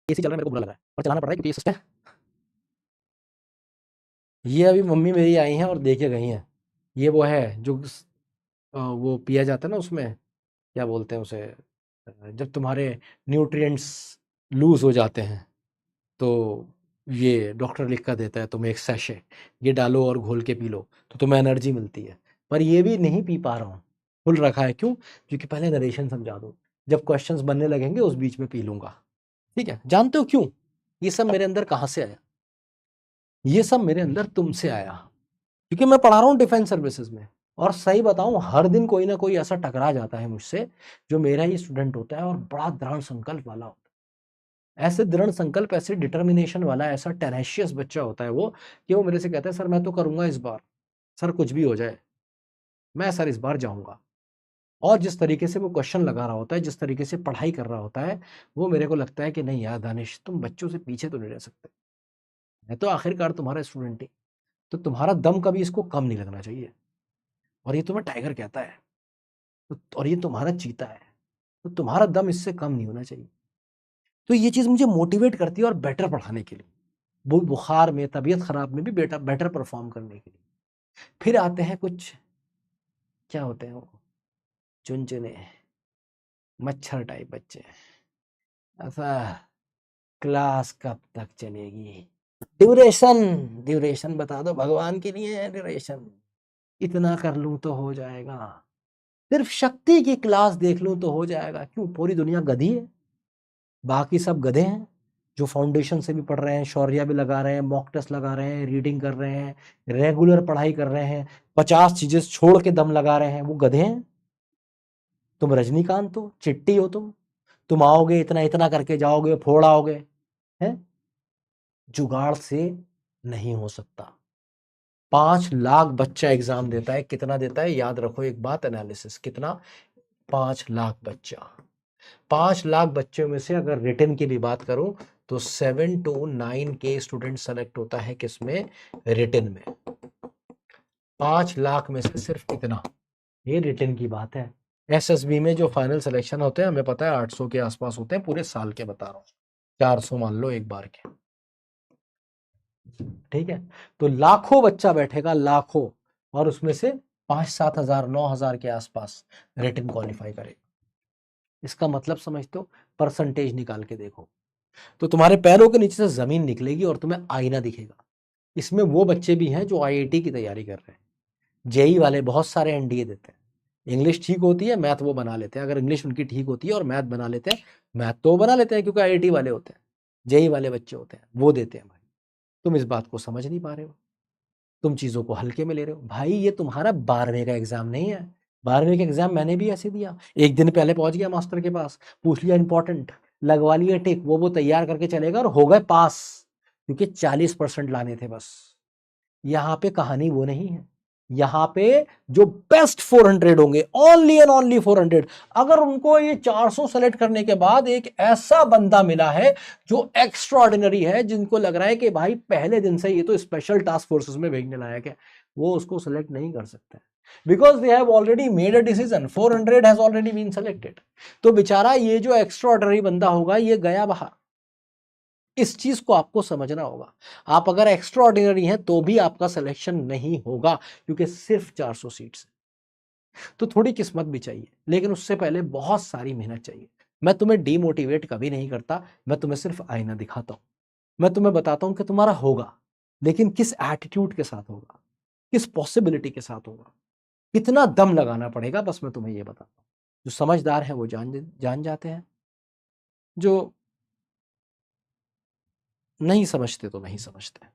AC चल रहा है, मेरे को बुरा लग रहा है और चलाना पड़ रहा है क्योंकि ये सिस्टम है। ये अभी मम्मी मेरी आई हैं और देके गई हैं। ये वो है जो वो पिया जाता है ना, उसमें क्या बोलते हैं उसे, जब तुम्हारे न्यूट्रिएंट्स लूज हो जाते हैं तो ये डॉक्टर लिख कर देता है तुम्हें एक सैशे, ये डालो और घोल के पी लो तो तुम्हें एनर्जी मिलती है। पर ये भी नहीं पी पा रहा हूँ, फुल रखा है। क्यों? क्योंकि पहले नरेशन समझा दो, जब क्वेश्चंस बनने लगेंगे उस बीच में पी लूंगा। ठीक है, जानते हो क्यों? ये सब मेरे अंदर कहाँ से आया? ये सब मेरे अंदर तुमसे आया, क्योंकि मैं पढ़ा रहा हूँ डिफेंस सर्विसेज में। और सही बताऊं, हर दिन कोई ना कोई ऐसा टकरा जाता है मुझसे जो मेरा ही स्टूडेंट होता है और बड़ा दृढ़ संकल्प वाला होता है। ऐसे दृढ़ संकल्प, ऐसे डिटर्मिनेशन वाला, ऐसा टेनेशियस बच्चा होता है वो, कि वो मेरे से कहता है सर मैं तो करूंगा इस बार, सर कुछ भी हो जाए मैं सर इस बार जाऊंगा। और जिस तरीके से वो क्वेश्चन लगा रहा होता है, जिस तरीके से पढ़ाई कर रहा होता है, वो मेरे को लगता है कि नहीं यार दानिश, तुम बच्चों से पीछे तो नहीं रह सकते। मैं तो आखिरकार तुम्हारा स्टूडेंट ही, तो तुम्हारा दम कभी इसको कम नहीं लगना चाहिए। और ये तुम्हें टाइगर कहता है, और ये तुम्हारा चीता है, तो तुम्हारा दम इससे कम नहीं होना चाहिए। तो ये चीज़ मुझे मोटिवेट करती है और बेटर पढ़ाने के लिए, वो बुखार में, तबीयत खराब में भी बेटर बेटर परफॉर्म करने के लिए। फिर आते हैं कुछ, क्या होते हैं वो, चुनचुने, मच्छर टाइप बच्चे। ऐसा, क्लास कब तक चलेगी, ड्यूरेशन, ड्यूरेशन बता दो, भगवान के लिए है ड्यूरेशन, इतना कर लूं तो हो जाएगा, सिर्फ शक्ति की क्लास देख लूं तो हो जाएगा। क्यों? पूरी दुनिया गधी है, बाकी सब गधे हैं जो फाउंडेशन से भी पढ़ रहे हैं, शौर्या भी लगा रहे हैं, मॉक टेस्ट लगा रहे हैं, रीडिंग कर रहे हैं, रेगुलर पढ़ाई कर रहे हैं, 50 चीजें छोड़ के दम लगा रहे हैं, वो गधे हैं। तुम रजनीकांत हो, चिट्टी हो, तुम आओगे इतना इतना करके जाओगे, फोड़ आओगे, हैं? जुगाड़ से नहीं हो सकता। 5 लाख बच्चा एग्जाम देता है, कितना देता है याद रखो एक बात, एनालिसिस कितना, 5 लाख बच्चा। 5 लाख बच्चों में से अगर रिटन की भी बात करूं तो 7 to 9 के स्टूडेंट सेलेक्ट होता है किसमें, रिटन में। 5 लाख में से सिर्फ इतना, ये रिटन की बात है। एसएसबी में जो फाइनल सिलेक्शन होते हैं हमें पता है 800 के आसपास होते हैं, पूरे साल के बता रहा हूं, 400 मान लो एक बार के। ठीक है, तो लाखों बच्चा बैठेगा, लाखों, और उसमें से 5-7 हजार 9 हजार के आसपास रिटन क्वालिफाई करेगा। इसका मतलब समझते हो? परसेंटेज निकाल के देखो तो तुम्हारे पैरों के नीचे से जमीन निकलेगी और तुम्हें आईना दिखेगा। इसमें वो बच्चे भी हैं जो आईआईटी की तैयारी कर रहे हैं, जेई वाले बहुत सारे एनडीए देते हैं। इंग्लिश ठीक होती है, मैथ वो बना लेते हैं, अगर इंग्लिश उनकी ठीक होती है और मैथ बना लेते हैं, मैथ तो वो बना लेते हैं क्योंकि आईआईटी वाले होते हैं, जेई वाले बच्चे होते हैं वो देते हैं। भाई तुम इस बात को समझ नहीं पा रहे हो, तुम चीज़ों को हल्के में ले रहे हो। भाई ये तुम्हारा 12वीं का एग्जाम नहीं है। 12वीं का एग्जाम मैंने भी ऐसे दिया, एक दिन पहले पहुंच गया मास्टर के पास, पूछ लिया इंपॉर्टेंट, लगवा लिया टिक, वो तैयार करके चलेगा और हो गए पास, क्योंकि 40% लाने थे बस। यहाँ पे कहानी वो नहीं है। यहाँ पे जो बेस्ट 400 होंगे, ओनली एंड ओनली 400, अगर उनको ये 400 सेलेक्ट करने के बाद एक ऐसा बंदा मिला है जो एक्स्ट्रा ऑर्डिनरी है, जिनको लग रहा है कि भाई पहले दिन से ये तो स्पेशल टास्क फोर्सेस में भेजने लायक है, वो उसको सेलेक्ट नहीं कर सकते, because they have already made a decision, 400 has already been selected. तो बेचारा ये जो एक्स्ट्रा ऑर्डिनरी बंदा होगा ये गया बाहर। इस चीज को आपको समझना होगा। आप अगर एक्स्ट्रा ऑर्डिनरी हैं तो भी आपका सिलेक्शन नहीं होगा, क्योंकि सिर्फ 400 सीट्स। तो थोड़ी किस्मत भी चाहिए, लेकिन उससे पहले बहुत सारी मेहनत चाहिए। मैं तुम्हें डीमोटिवेट कभी नहीं करता, मैं तुम्हें सिर्फ आईना दिखाता हूं। मैं तुम्हें बताता हूं कि तुम्हारा होगा, लेकिन किस एटीट्यूड के साथ होगा, किस पॉसिबिलिटी के साथ होगा, कितना दम लगाना पड़ेगा, बस मैं तुम्हें यह बताता हूं। जो समझदार है वो जान जाते हैं, जो नहीं समझते तो नहीं समझते।